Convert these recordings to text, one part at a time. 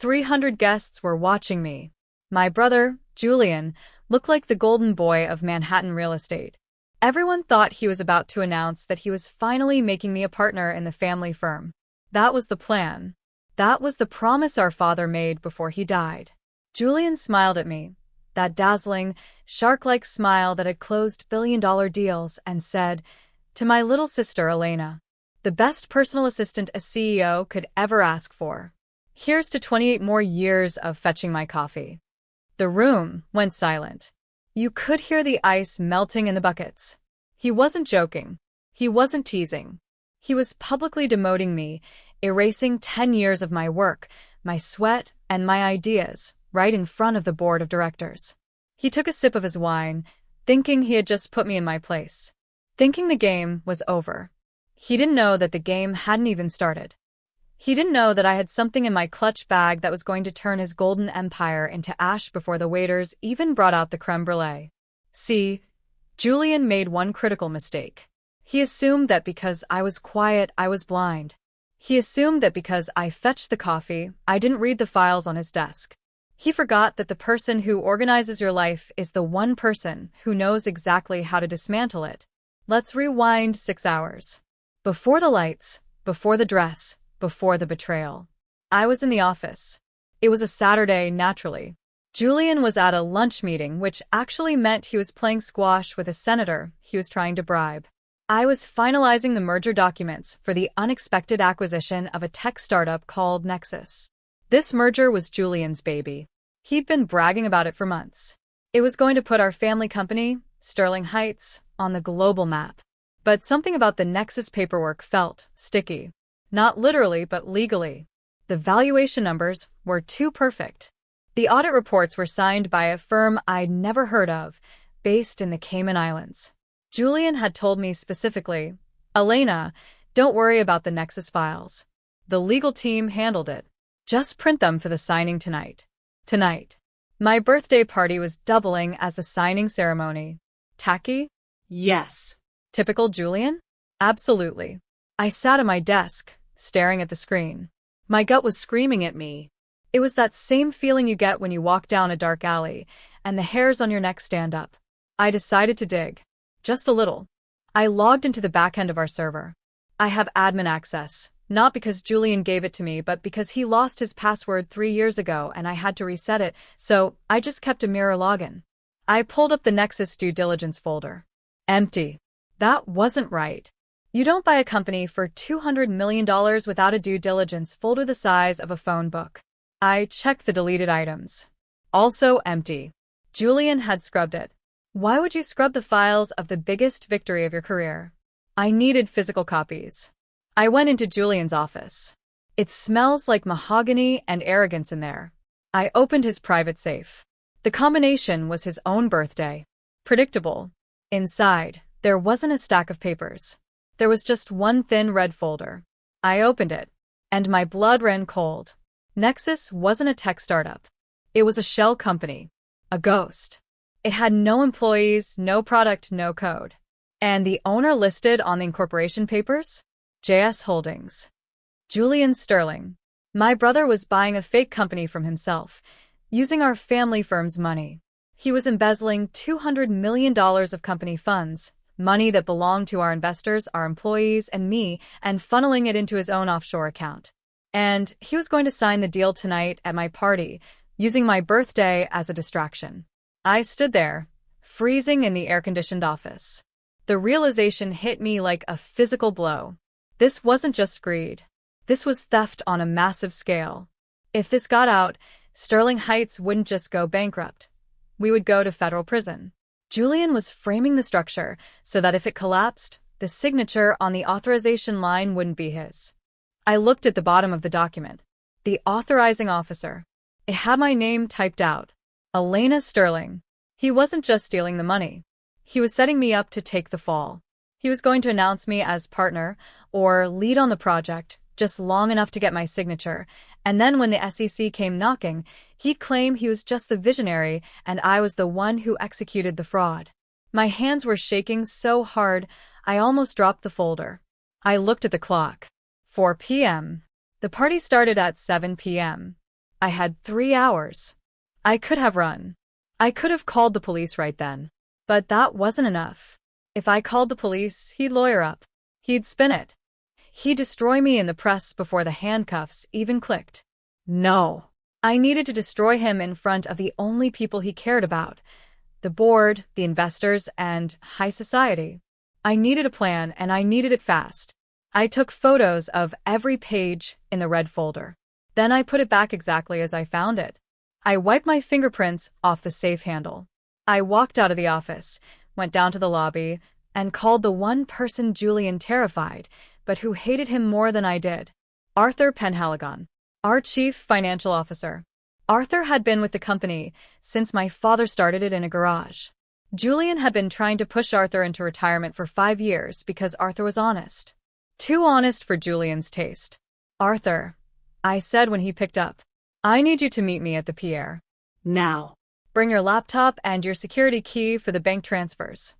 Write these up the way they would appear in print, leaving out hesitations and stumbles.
300 guests were watching me. My brother, Julian, looked like the golden boy of Manhattan real estate. Everyone thought he was about to announce that he was finally making me a partner in the family firm. That was the plan. That was the promise our father made before he died. Julian smiled at me, that dazzling, shark-like smile that had closed billion-dollar deals, and said, "To my little sister, Elena, the best personal assistant a CEO could ever ask for. Here's to 28 more years of fetching my coffee." The room went silent. You could hear the ice melting in the buckets. He wasn't joking. He wasn't teasing. He was publicly demoting me, erasing 10 years of my work, my sweat, and my ideas, right in front of the board of directors. He took a sip of his wine, thinking he had just put me in my place. Thinking the game was over. He didn't know that the game hadn't even started. He didn't know that I had something in my clutch bag that was going to turn his golden empire into ash before the waiters even brought out the creme brulee. See, Julian made one critical mistake. He assumed that because I was quiet, I was blind. He assumed that because I fetched the coffee, I didn't read the files on his desk. He forgot that the person who organizes your life is the one person who knows exactly how to dismantle it. Let's rewind 6 hours. Before the lights, before the dress, before the betrayal. I was in the office. It was a Saturday, naturally. Julian was at a lunch meeting, which actually meant he was playing squash with a senator he was trying to bribe. I was finalizing the merger documents for the unexpected acquisition of a tech startup called Nexus. This merger was Julian's baby. He'd been bragging about it for months. It was going to put our family company, Sterling Heights, on the global map. But something about the Nexus paperwork felt sticky. Not literally, but legally. The valuation numbers were too perfect. The audit reports were signed by a firm I'd never heard of, based in the Cayman Islands. Julian had told me specifically, "Elena, don't worry about the Nexus files. The legal team handled it. Just print them for the signing tonight." Tonight. My birthday party was doubling as the signing ceremony. Tacky? Yes. Typical Julian? Absolutely. I sat at my desk, staring at the screen. My gut was screaming at me. It was that same feeling you get when you walk down a dark alley and the hairs on your neck stand up. I decided to dig. Just a little. I logged into the back end of our server. I have admin access, not because Julian gave it to me, but because he lost his password 3 years ago and I had to reset it, so I just kept a mirror login. I pulled up the Nexus due diligence folder. Empty. That wasn't right. You don't buy a company for $200 million without a due diligence folder the size of a phone book. I checked the deleted items. Also empty. Julian had scrubbed it. Why would you scrub the files of the biggest victory of your career? I needed physical copies. I went into Julian's office. It smells like mahogany and arrogance in there. I opened his private safe. The combination was his own birthday. Predictable. Inside, there wasn't a stack of papers. There was just one thin red folder. I opened it, and my blood ran cold. Nexus wasn't a tech startup. It was a shell company. A ghost. It had no employees, no product, no code. And the owner listed on the incorporation papers? JS Holdings. Julian Sterling. My brother was buying a fake company from himself, using our family firm's money. He was embezzling $200 million of company funds, money that belonged to our investors, our employees, and me, and funneling it into his own offshore account. And he was going to sign the deal tonight at my party, using my birthday as a distraction. I stood there, freezing in the air-conditioned office. The realization hit me like a physical blow. This wasn't just greed. This was theft on a massive scale. If this got out, Sterling Heights wouldn't just go bankrupt. We would go to federal prison. Julian was framing the structure so that if it collapsed, the signature on the authorization line wouldn't be his. I looked at the bottom of the document. The authorizing officer. It had my name typed out. Elena Sterling. He wasn't just stealing the money. He was setting me up to take the fall. He was going to announce me as partner or lead on the project just long enough to get my signature, and then when the SEC came knocking, he'd claim he was just the visionary and I was the one who executed the fraud. My hands were shaking so hard, I almost dropped the folder. I looked at the clock. 4 p.m. The party started at 7 p.m. I had 3 hours. I could have run. I could have called the police right then. But that wasn't enough. If I called the police, he'd lawyer up. He'd spin it. He'd destroy me in the press before the handcuffs even clicked. No. I needed to destroy him in front of the only people he cared about. The board, the investors, and high society. I needed a plan, and I needed it fast. I took photos of every page in the red folder. Then I put it back exactly as I found it. I wiped my fingerprints off the safe handle. I walked out of the office, went down to the lobby, and called the one person Julian terrified, but who hated him more than I did. Arthur Penhaligon, our chief financial officer. Arthur had been with the company since my father started it in a garage. Julian had been trying to push Arthur into retirement for 5 years because Arthur was honest. Too honest for Julian's taste. Arthur, I said when he picked up, I need you to meet me at the pier. Now. Bring your laptop and your security key for the bank transfers.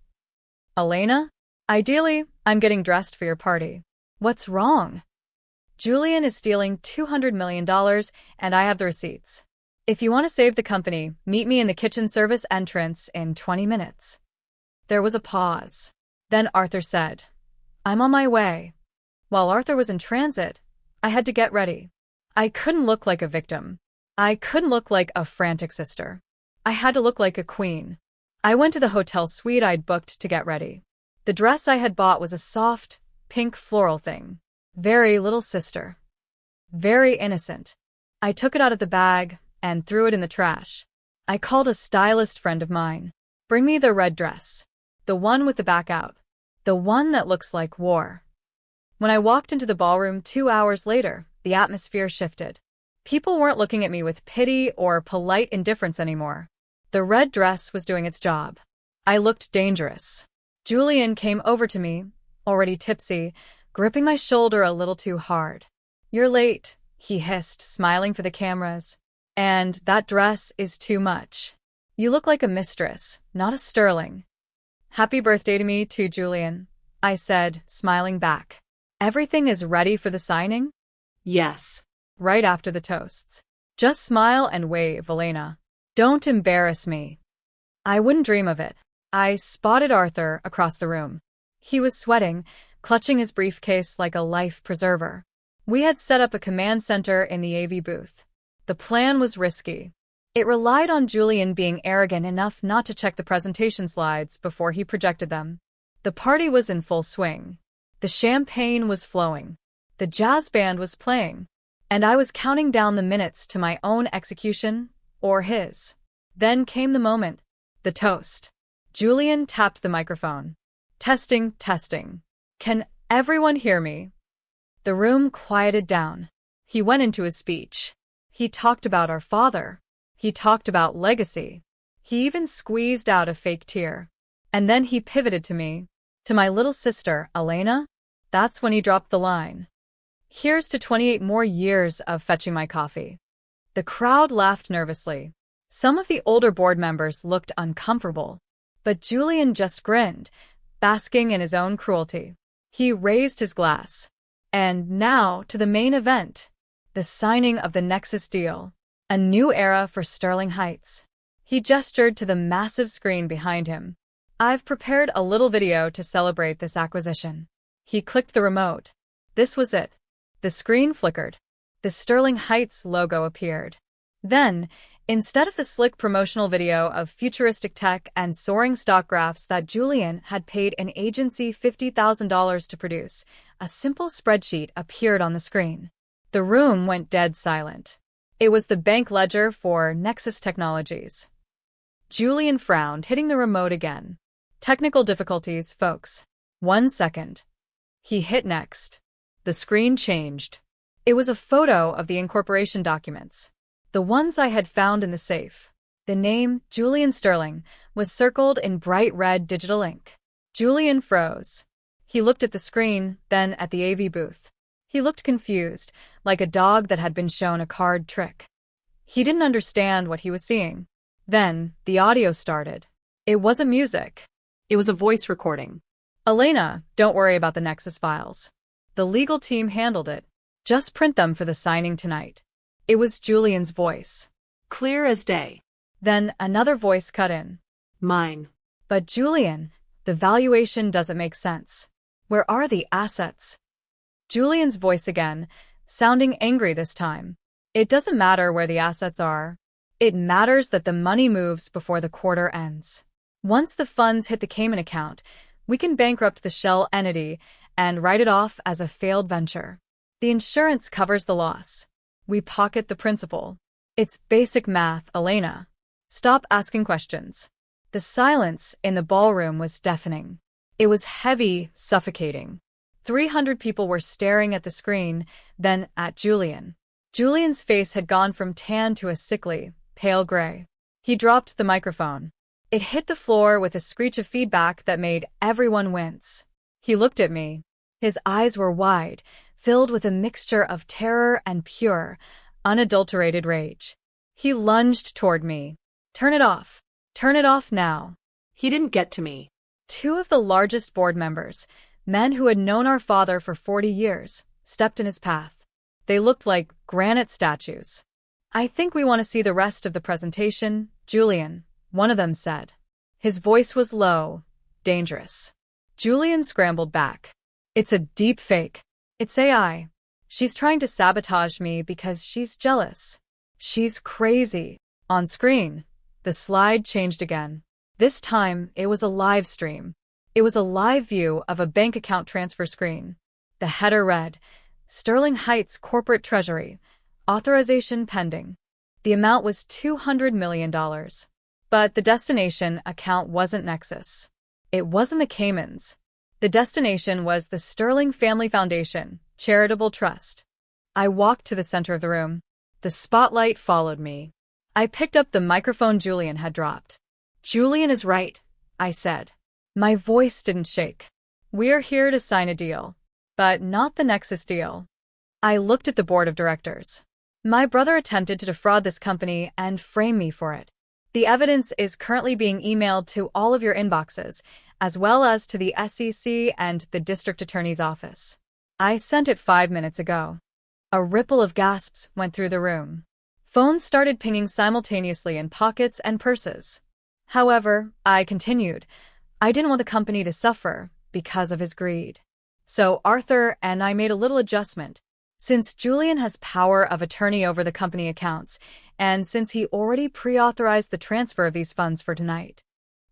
Elena? Ideally, I'm getting dressed for your party. What's wrong? Julian is stealing $200 million and I have the receipts. If you want to save the company, meet me in the kitchen service entrance in 20 minutes. There was a pause. Then Arthur said, I'm on my way. While Arthur was in transit, I had to get ready. I couldn't look like a victim. I couldn't look like a frantic sister. I had to look like a queen. I went to the hotel suite I'd booked to get ready. The dress I had bought was a soft, pink floral thing. Very little sister. Very innocent. I took it out of the bag and threw it in the trash. I called a stylist friend of mine. Bring me the red dress. The one with the back out. The one that looks like war. When I walked into the ballroom 2 hours later, the atmosphere shifted. People weren't looking at me with pity or polite indifference anymore. The red dress was doing its job. I looked dangerous. Julian came over to me, already tipsy, gripping my shoulder a little too hard. You're late, he hissed, smiling for the cameras. And that dress is too much. You look like a mistress, not a sterling. Happy birthday to me too, Julian, I said, smiling back. Everything is ready for the signing? Yes. Right after the toasts. Just smile and wave, Elena. Don't embarrass me. I wouldn't dream of it. I spotted Arthur across the room. He was sweating, clutching his briefcase like a life preserver. We had set up a command center in the AV booth. The plan was risky. It relied on Julian being arrogant enough not to check the presentation slides before he projected them. The party was in full swing. The champagne was flowing. The jazz band was playing. And I was counting down the minutes to my own execution, or his. Then came the moment. The toast. Julian tapped the microphone. Testing, testing. Can everyone hear me? The room quieted down. He went into his speech. He talked about our father. He talked about legacy. He even squeezed out a fake tear. And then he pivoted to me. To my little sister, Elena. That's when he dropped the line. Here's to 28 more years of fetching my coffee. The crowd laughed nervously. Some of the older board members looked uncomfortable. But Julian just grinned, basking in his own cruelty. He raised his glass. And now to the main event. The signing of the Nexus deal. A new era for Sterling Heights. He gestured to the massive screen behind him. I've prepared a little video to celebrate this acquisition. He clicked the remote. This was it. The screen flickered. The Sterling Heights logo appeared. Then, instead of the slick promotional video of futuristic tech and soaring stock graphs that Julian had paid an agency $50,000 to produce, a simple spreadsheet appeared on the screen. The room went dead silent. It was the bank ledger for Nexus Technologies. Julian frowned, hitting the remote again. Technical difficulties, folks. 1 second. He hit next. The screen changed. It was a photo of the incorporation documents. The ones I had found in the safe. The name, Julian Sterling, was circled in bright red digital ink. Julian froze. He looked at the screen, then at the AV booth. He looked confused, like a dog that had been shown a card trick. He didn't understand what he was seeing. Then, the audio started. It wasn't music. It was a voice recording. Elena, don't worry about the Nexus files. The legal team handled it. Just print them for the signing tonight. It was Julian's voice. Clear as day. Then another voice cut in. Mine. But Julian, the valuation doesn't make sense. Where are the assets? Julian's voice again, sounding angry this time. It doesn't matter where the assets are. It matters that the money moves before the quarter ends. Once the funds hit the Cayman account, we can bankrupt the shell entity and write it off as a failed venture. The insurance covers the loss. We pocket the principal. It's basic math, Elena. Stop asking questions. The silence in the ballroom was deafening. It was heavy, suffocating. 300 people were staring at the screen, then at Julian. Julian's face had gone from tan to a sickly, pale gray. He dropped the microphone. It hit the floor with a screech of feedback that made everyone wince. He looked at me. His eyes were wide, filled with a mixture of terror and pure, unadulterated rage. He lunged toward me. Turn it off. Turn it off now. He didn't get to me. 2 of the largest board members, men who had known our father for 40 years, stepped in his path. They looked like granite statues. I think we want to see the rest of the presentation, Julian, one of them said. His voice was low, dangerous. Julian scrambled back. It's a deep fake. It's AI. She's trying to sabotage me because she's jealous. She's crazy. On screen, the slide changed again. This time, it was a live stream. It was a live view of a bank account transfer screen. The header read, Sterling Heights Corporate Treasury, authorization pending. The amount was $200 million. But the destination account wasn't Nexus. It wasn't the Caymans. The destination was the Sterling Family Foundation, Charitable Trust. I walked to the center of the room. The spotlight followed me. I picked up the microphone Julian had dropped. Julian is right, I said. My voice didn't shake. We're here to sign a deal. But not the Nexus deal. I looked at the board of directors. My brother attempted to defraud this company and frame me for it. The evidence is currently being emailed to all of your inboxes, as well as to the SEC and the district attorney's office. I sent it 5 minutes ago. A ripple of gasps went through the room. Phones started pinging simultaneously in pockets and purses. However, I continued. I didn't want the company to suffer because of his greed. So Arthur and I made a little adjustment. Since Julian has power of attorney over the company accounts, and since he already pre-authorized the transfer of these funds for tonight,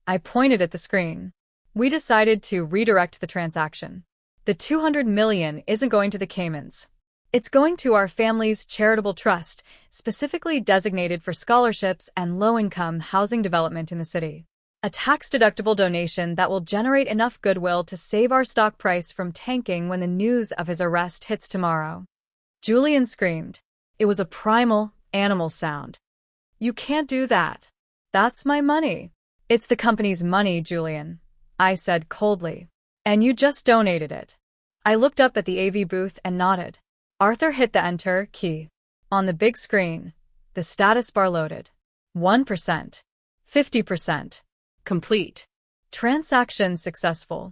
I pointed at the screen. We decided to redirect the transaction. The $200 million isn't going to the Caymans. It's going to our family's charitable trust, specifically designated for scholarships and low-income housing development in the city. A tax-deductible donation that will generate enough goodwill to save our stock price from tanking when the news of his arrest hits tomorrow. Julian screamed. It was a primal, animal sound. You can't do that. That's my money. It's the company's money, Julian, I said coldly. And you just donated it. I looked up at the AV booth and nodded. Arthur hit the enter key. On the big screen, the status bar loaded. 1%. 50%. Complete. Transaction successful.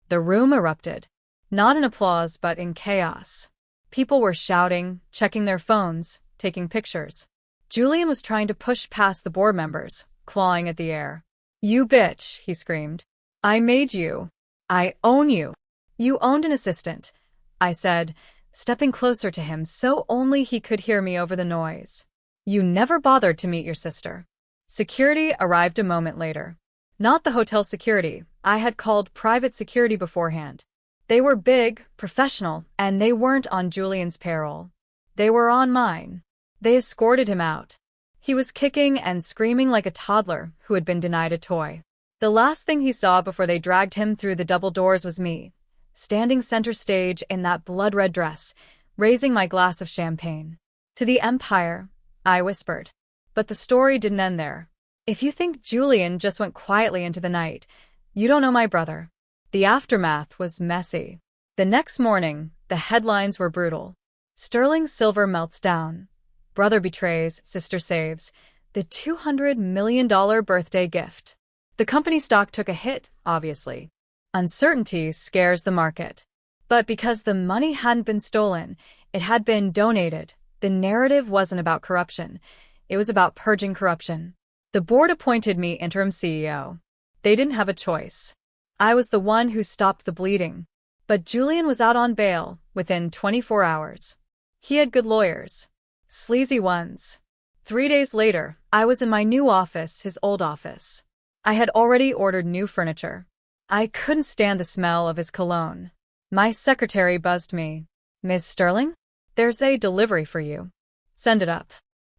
The room erupted. Not in applause, but in chaos. People were shouting, checking their phones, taking pictures. Julian was trying to push past the board members, clawing at the air. You bitch, he screamed. I made you. I own you. You owned an assistant, I said, stepping closer to him so only he could hear me over the noise. You never bothered to meet your sister. Security arrived a moment later. Not the hotel security. I had called private security beforehand. They were big, professional, and they weren't on Julian's payroll. They were on mine. They escorted him out. He was kicking and screaming like a toddler who had been denied a toy. The last thing he saw before they dragged him through the double doors was me, standing center stage in that blood-red dress, raising my glass of champagne. To the Empire, I whispered. But the story didn't end there. If you think Julian just went quietly into the night, you don't know my brother. The aftermath was messy. The next morning, the headlines were brutal. Sterling silver melts down. Brother betrays, sister saves. The $200 million birthday gift. The company stock took a hit, obviously. Uncertainty scares the market. But because the money hadn't been stolen, it had been donated, The narrative wasn't about corruption. It was about purging corruption. The board appointed me interim CEO. They didn't have a choice. I was the one who stopped the bleeding. But Julian was out on bail within 24 hours. He had good lawyers. Sleazy ones. 3 days later, I was in my new office, his old office. I had already ordered new furniture. I couldn't stand the smell of his cologne. My secretary buzzed me. "Miss Sterling? There's a delivery for you. Send it up."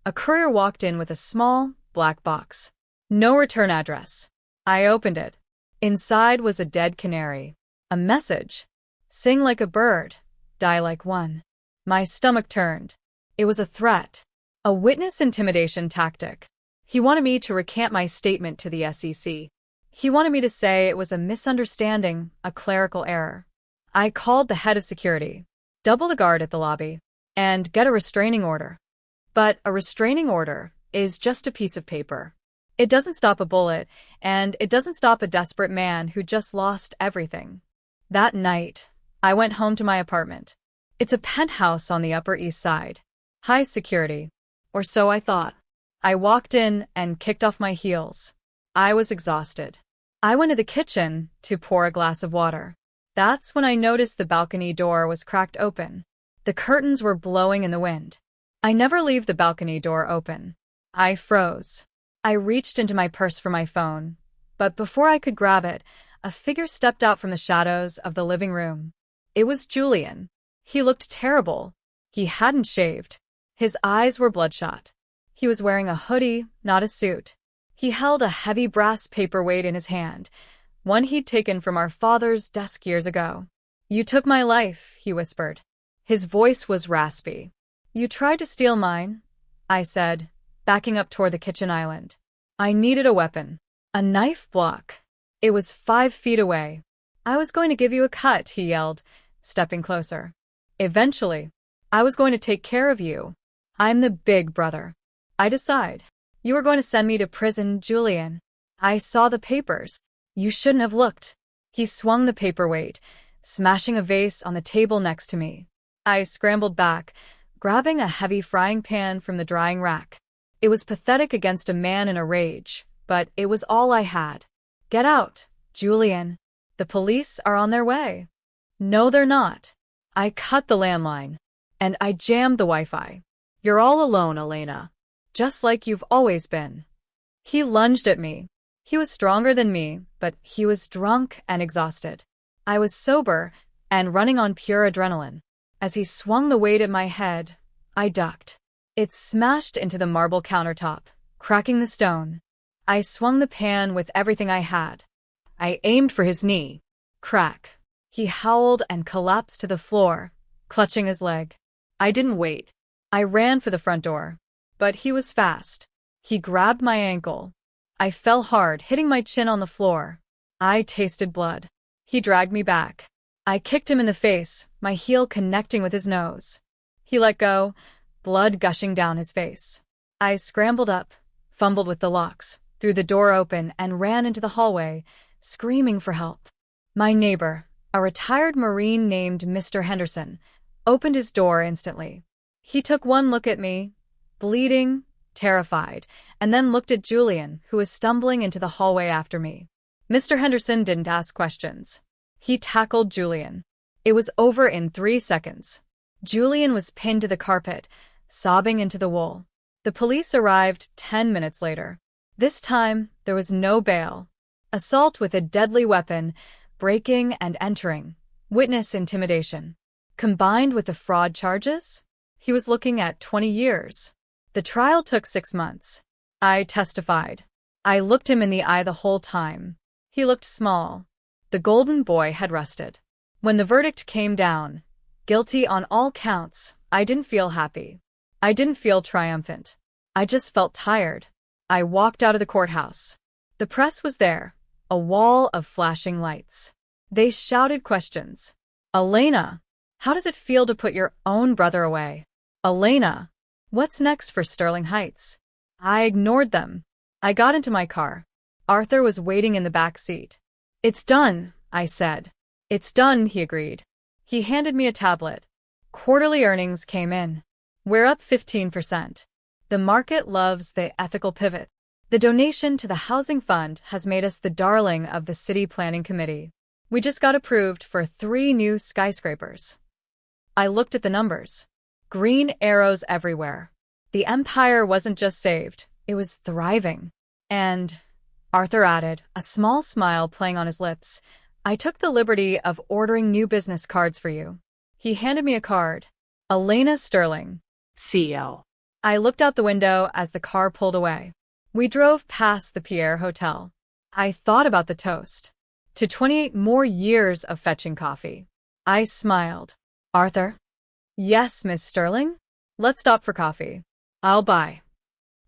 A courier walked in with a small, black box. No return address. I opened it. Inside was a dead canary. A message. "Sing like a bird, die like one." My stomach turned. It was a threat. A witness intimidation tactic. He wanted me to recant my statement to the SEC. He wanted me to say it was a misunderstanding, a clerical error. I called the head of security, double the guard at the lobby, and get a restraining order. But a restraining order is just a piece of paper. It doesn't stop a bullet, and it doesn't stop a desperate man who just lost everything. That night, I went home to my apartment. It's a penthouse on the Upper East Side. High security. Or so I thought. I walked in and kicked off my heels. I was exhausted. I went to the kitchen to pour a glass of water. That's when I noticed the balcony door was cracked open. The curtains were blowing in the wind. I never leave the balcony door open. I froze. I reached into my purse for my phone, but before I could grab it, a figure stepped out from the shadows of the living room. It was Julian. He looked terrible. He hadn't shaved. His eyes were bloodshot. He was wearing a hoodie, not a suit. He held a heavy brass paperweight in his hand, one he'd taken from our father's desk years ago. "You took my life," he whispered. His voice was raspy. "You tried to steal mine," I said, backing up toward the kitchen island. I needed a weapon. A knife block. It was 5 feet away. "I was going to give you a cut," he yelled, stepping closer. "Eventually. I was going to take care of you. I'm the big brother. I decide. You were going to send me to prison, Julian. I saw the papers. You shouldn't have looked." He swung the paperweight, smashing a vase on the table next to me. I scrambled back, grabbing a heavy frying pan from the drying rack. It was pathetic against a man in a rage, but it was all I had. "Get out, Julian. The police are on their way." "No, they're not." I cut the landline, and I jammed the Wi-Fi. "You're all alone, Elena. Just like you've always been." He lunged at me. He was stronger than me, but he was drunk and exhausted. I was sober and running on pure adrenaline. As he swung the weight at my head, I ducked. It smashed into the marble countertop, cracking the stone. I swung the pan with everything I had. I aimed for his knee. Crack. He howled and collapsed to the floor, clutching his leg. I didn't wait. I ran for the front door. But he was fast. He grabbed my ankle. I fell hard, hitting my chin on the floor. I tasted blood. He dragged me back. I kicked him in the face, my heel connecting with his nose. He let go, blood gushing down his face. I scrambled up, fumbled with the locks, threw the door open, and ran into the hallway, screaming for help. My neighbor, a retired Marine named Mr. Henderson, opened his door instantly. He took one look at me, bleeding, terrified, and then looked at Julian, who was stumbling into the hallway after me. Mr. Henderson didn't ask questions. He tackled Julian. It was over in 3 seconds. Julian was pinned to the carpet, sobbing into the wool. The police arrived 10 minutes later. This time, there was no bail. Assault with a deadly weapon, breaking and entering, witness intimidation. Combined with the fraud charges, he was looking at 20 years. The trial took 6 months. I testified. I looked him in the eye the whole time. He looked small. The golden boy had rusted. When the verdict came down, guilty on all counts, I didn't feel happy. I didn't feel triumphant. I just felt tired. I walked out of the courthouse. The press was there, a wall of flashing lights. They shouted questions. "Elena, how does it feel to put your own brother away? Elena, what's next for Sterling Heights?" I ignored them. I got into my car. Arthur was waiting in the back seat. "It's done," I said. "It's done," he agreed. He handed me a tablet. Quarterly earnings came in. We're up 15%. The market loves the ethical pivot. The donation to the housing fund has made us the darling of the city planning committee. We just got approved for 3 new skyscrapers. I looked at the numbers. Green arrows everywhere. The empire wasn't just saved, it was thriving. And, Arthur added, a small smile playing on his lips, I took the liberty of ordering new business cards for you. He handed me a card. Elena Sterling, CEO. I looked out the window as the car pulled away. We drove past the Pierre Hotel. I thought about the toast. To 28 more years of fetching coffee. I smiled. Arthur? Yes, Miss Sterling? Let's stop for coffee. I'll buy.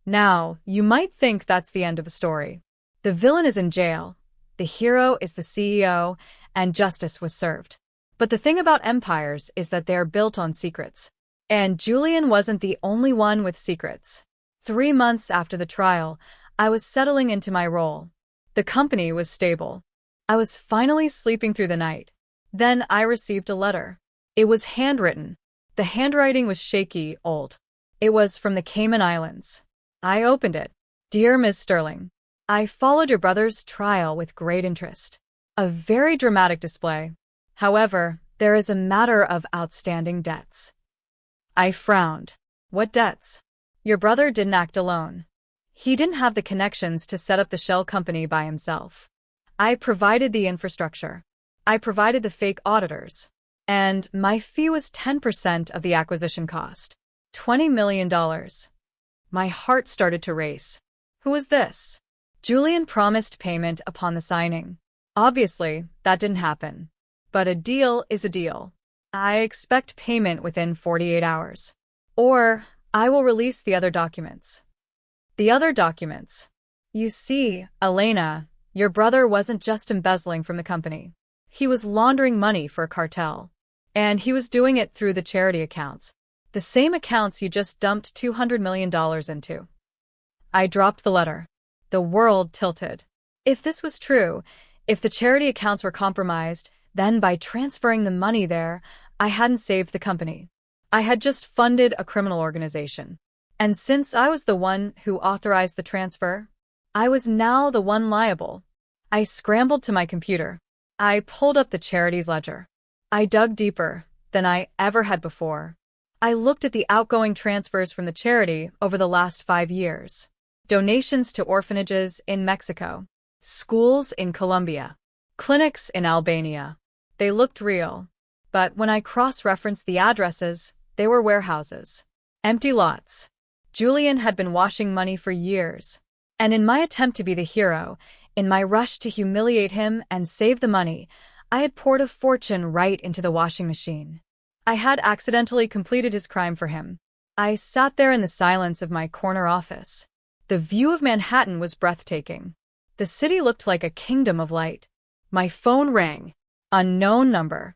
Now, you might think that's the end of the story. The villain is in jail, the hero is the CEO, and justice was served. But the thing about empires is that they're built on secrets. And Julian wasn't the only one with secrets. 3 months after the trial, I was settling into my role. The company was stable. I was finally sleeping through the night. Then I received a letter. It was handwritten. The handwriting was shaky, old. It was from the Cayman Islands. I opened it. Dear Ms. Sterling, I followed your brother's trial with great interest. A very dramatic display. However, there is a matter of outstanding debts. I frowned. What debts? Your brother didn't act alone. He didn't have the connections to set up the shell company by himself. I provided the infrastructure. I provided the fake auditors. And my fee was 10% of the acquisition cost. $20 million. My heart started to race. Who was this? Julian promised payment upon the signing. Obviously, that didn't happen. But a deal is a deal. I expect payment within 48 hours. Or I will release the other documents. The other documents. You see, Elena, your brother wasn't just embezzling from the company. He was laundering money for a cartel. And he was doing it through the charity accounts. The same accounts you just dumped $200 million into. I dropped the letter. The world tilted. If this was true, if the charity accounts were compromised, then by transferring the money there, I hadn't saved the company. I had just funded a criminal organization. And since I was the one who authorized the transfer, I was now the one liable. I scrambled to my computer. I pulled up the charity's ledger. I dug deeper than I ever had before. I looked at the outgoing transfers from the charity over the last 5 years. Donations to orphanages in Mexico, schools in Colombia, clinics in Albania. They looked real. But when I cross-referenced the addresses, they were warehouses. Empty lots. Julian had been washing money for years. And in my attempt to be the hero, in my rush to humiliate him and save the money, I had poured a fortune right into the washing machine. I had accidentally completed his crime for him. I sat there in the silence of my corner office. The view of Manhattan was breathtaking. The city looked like a kingdom of light. My phone rang. Unknown number.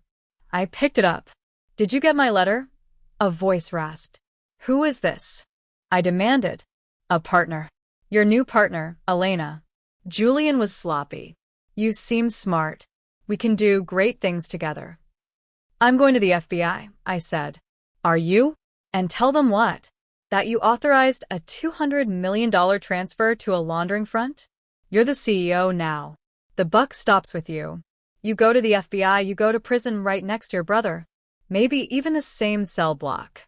I picked it up. Did you get my letter? A voice rasped. Who is this? I demanded. A partner. Your new partner, Elena. Julian was sloppy. You seem smart. We can do great things together. I'm going to the FBI, I said. Are you? And tell them what? That you authorized a $200 million transfer to a laundering front? You're the CEO now. The buck stops with you. You go to the FBI, you go to prison right next to your brother. Maybe even the same cell block.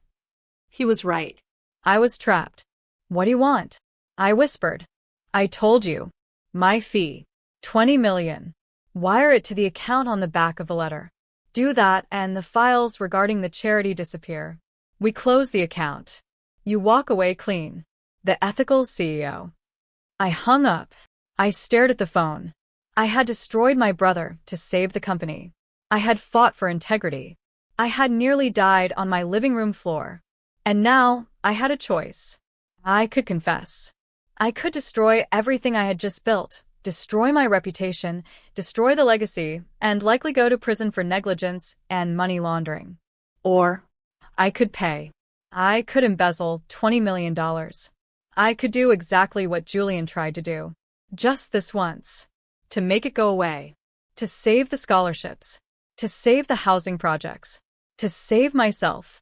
He was right. I was trapped. What do you want? I whispered. I told you. My fee. $20 million. Wire it to the account on the back of the letter. Do that and the files regarding the charity disappear. We close the account. You walk away clean. The ethical CEO. I hung up. I stared at the phone. I had destroyed my brother to save the company. I had fought for integrity. I had nearly died on my living room floor. And now I had a choice. I could confess. I could destroy everything I had just built, destroy my reputation, destroy the legacy, and likely go to prison for negligence and money laundering. Or I could pay. I could embezzle $20 million. I could do exactly what Julian tried to do. Just this once. To make it go away. To save the scholarships. To save the housing projects. To save myself.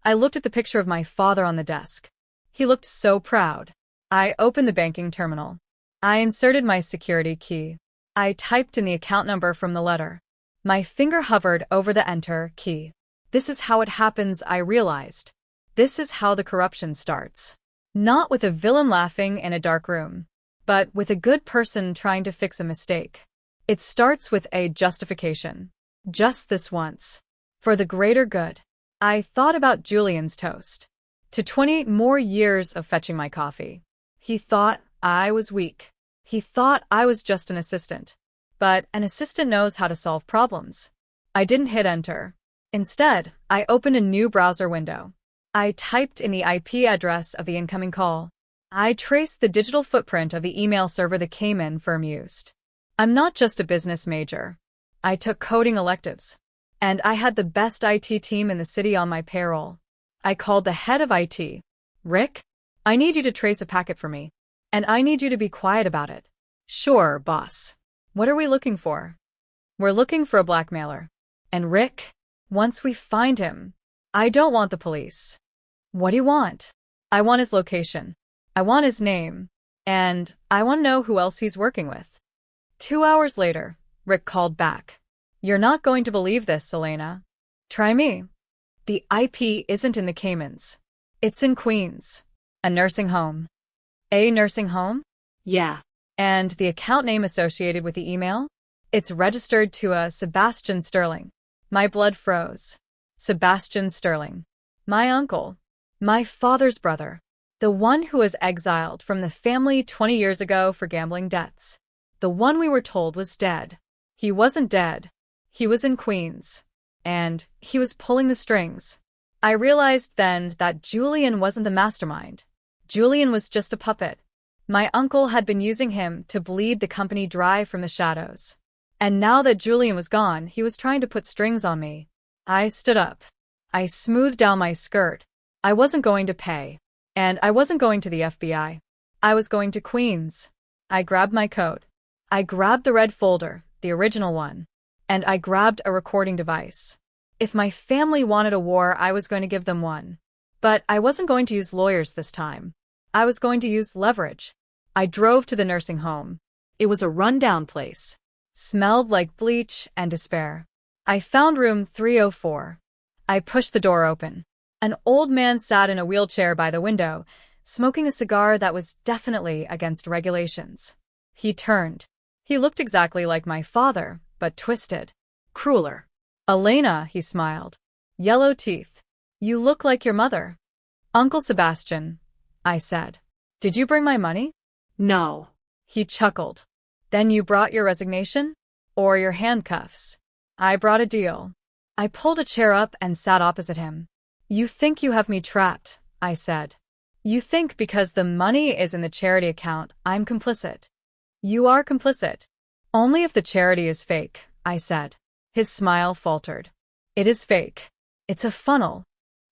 I looked at the picture of my father on the desk. He looked so proud. I opened the banking terminal. I inserted my security key. I typed in the account number from the letter. My finger hovered over the enter key. This is how it happens, I realized. This is how the corruption starts. Not with a villain laughing in a dark room, but with a good person trying to fix a mistake. It starts with a justification. Just this once. For the greater good. I thought about Julian's toast. To 20 more years of fetching my coffee. He thought I was weak. He thought I was just an assistant. But an assistant knows how to solve problems. I didn't hit enter. Instead, I opened a new browser window. I typed in the IP address of the incoming call. I traced the digital footprint of the email server the Cayman firm used. I'm not just a business major. I took coding electives. And I had the best IT team in the city on my payroll. I called the head of IT. Rick, I need you to trace a packet for me. And I need you to be quiet about it. Sure, boss. What are we looking for? We're looking for a blackmailer. And Rick, once we find him, I don't want the police. What do you want? I want his location. I want his name. And I want to know who else he's working with. 2 hours later, Rick called back. You're not going to believe this, Elena. Try me. The IP isn't in the Caymans. It's in Queens. A nursing home. A nursing home? Yeah. And the account name associated with the email? It's registered to a Sebastian Sterling. My blood froze. Sebastian Sterling. My uncle. My father's brother. The one who was exiled from the family 20 years ago for gambling debts. The one we were told was dead. He wasn't dead. He was in Queens. And he was pulling the strings. I realized then that Julian wasn't the mastermind. Julian was just a puppet. My uncle had been using him to bleed the company dry from the shadows. And now that Julian was gone, he was trying to put strings on me. I stood up. I smoothed down my skirt. I wasn't going to pay. And I wasn't going to the FBI. I was going to Queens. I grabbed my coat. I grabbed the red folder, the original one. And I grabbed a recording device. If my family wanted a war, I was going to give them one. But I wasn't going to use lawyers this time. I was going to use leverage. I drove to the nursing home. It was a rundown place. Smelled like bleach and despair. I found room 304. I pushed the door open. An old man sat in a wheelchair by the window, smoking a cigar that was definitely against regulations. He turned. He looked exactly like my father, but twisted. Crueler. Elena, he smiled. Yellow teeth. You look like your mother. Uncle Sebastian, I said. Did you bring my money? No. He chuckled. Then you brought your resignation? Or your handcuffs? I brought a deal. I pulled a chair up and sat opposite him. You think you have me trapped, I said. You think because the money is in the charity account, I'm complicit. You are complicit. Only if the charity is fake, I said. His smile faltered. It is fake. It's a funnel.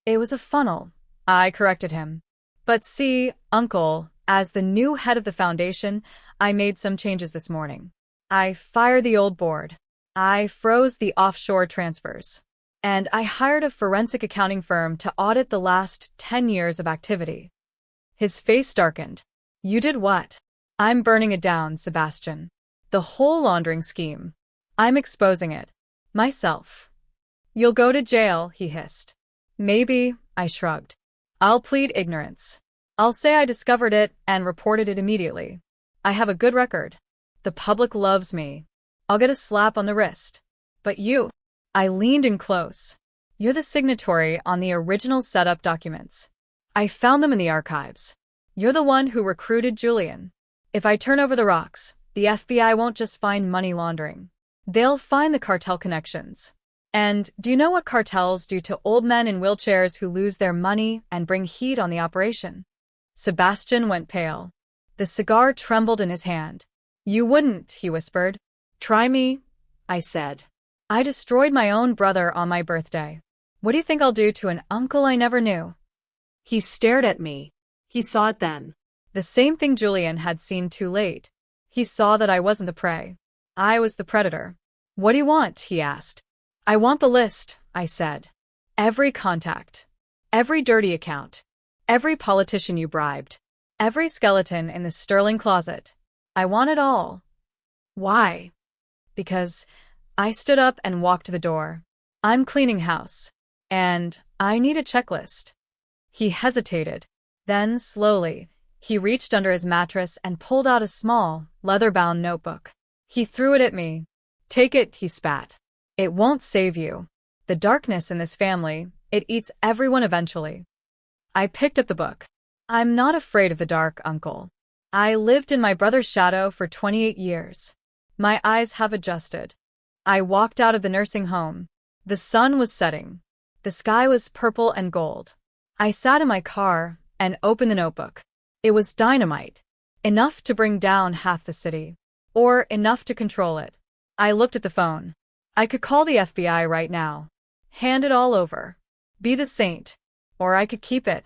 It was a funnel. I corrected him. But see, Uncle, as the new head of the foundation, I made some changes this morning. I fired the old board. I froze the offshore transfers. And I hired a forensic accounting firm to audit the last 10 years of activity. His face darkened. You did what? I'm burning it down, Sebastian. The whole laundering scheme. I'm exposing it. Myself. You'll go to jail, he hissed. Maybe, I shrugged. I'll plead ignorance. I'll say I discovered it and reported it immediately. I have a good record. The public loves me. I'll get a slap on the wrist. But you, I leaned in close. You're the signatory on the original setup documents. I found them in the archives. You're the one who recruited Julian. If I turn over the rocks, the FBI won't just find money laundering. They'll find the cartel connections. And do you know what cartels do to old men in wheelchairs who lose their money and bring heat on the operation? Sebastian went pale. The cigar trembled in his hand. You wouldn't, he whispered. Try me, I said. I destroyed my own brother on my birthday. What do you think I'll do to an uncle I never knew? He stared at me. He saw it then. The same thing Julian had seen too late. He saw that I wasn't the prey. I was the predator. What do you want? He asked. I want the list, I said. Every contact. Every dirty account. Every politician you bribed. Every skeleton in the Sterling closet. I want it all. Why? Because I stood up and walked to the door. I'm cleaning house. And I need a checklist. He hesitated. Then, slowly, he reached under his mattress and pulled out a small, leather-bound notebook. He threw it at me. Take it, he spat. It won't save you. The darkness in this family, it eats everyone eventually. I picked up the book. I'm not afraid of the dark, Uncle. I lived in my brother's shadow for 28 years. My eyes have adjusted. I walked out of the nursing home. The sun was setting. The sky was purple and gold. I sat in my car and opened the notebook. It was dynamite. Enough to bring down half the city. Or enough to control it. I looked at the phone. I could call the FBI right now. Hand it all over. Be the saint. Or I could keep it.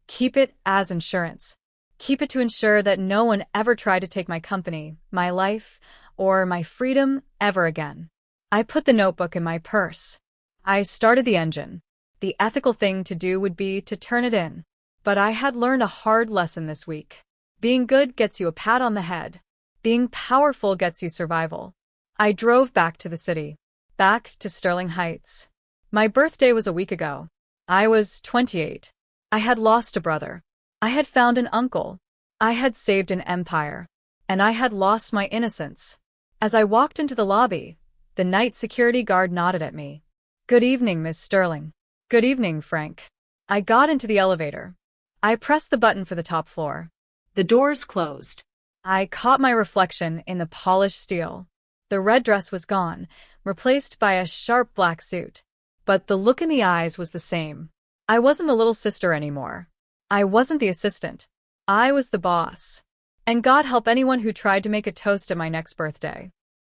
Keep it as insurance. Keep it to ensure that no one ever tried to take my company, my life, or my freedom ever again. I put the notebook in my purse. I started the engine. The ethical thing to do would be to turn it in. But I had learned a hard lesson this week. Being good gets you a pat on the head. Being powerful gets you survival. I drove back to the city. Back to Sterling Heights. My birthday was a week ago. I was 28. I had lost a brother. I had found an uncle. I had saved an empire. And I had lost my innocence. As I walked into the lobby, the night security guard nodded at me. Good evening, Miss Sterling. Good evening, Frank. I got into the elevator. I pressed the button for the top floor. The doors closed. I caught my reflection in the polished steel. The red dress was gone, replaced by a sharp black suit. But the look in the eyes was the same. I wasn't the little sister anymore. I wasn't the assistant. I was the boss. And God help anyone who tried to make a toast at my next birthday.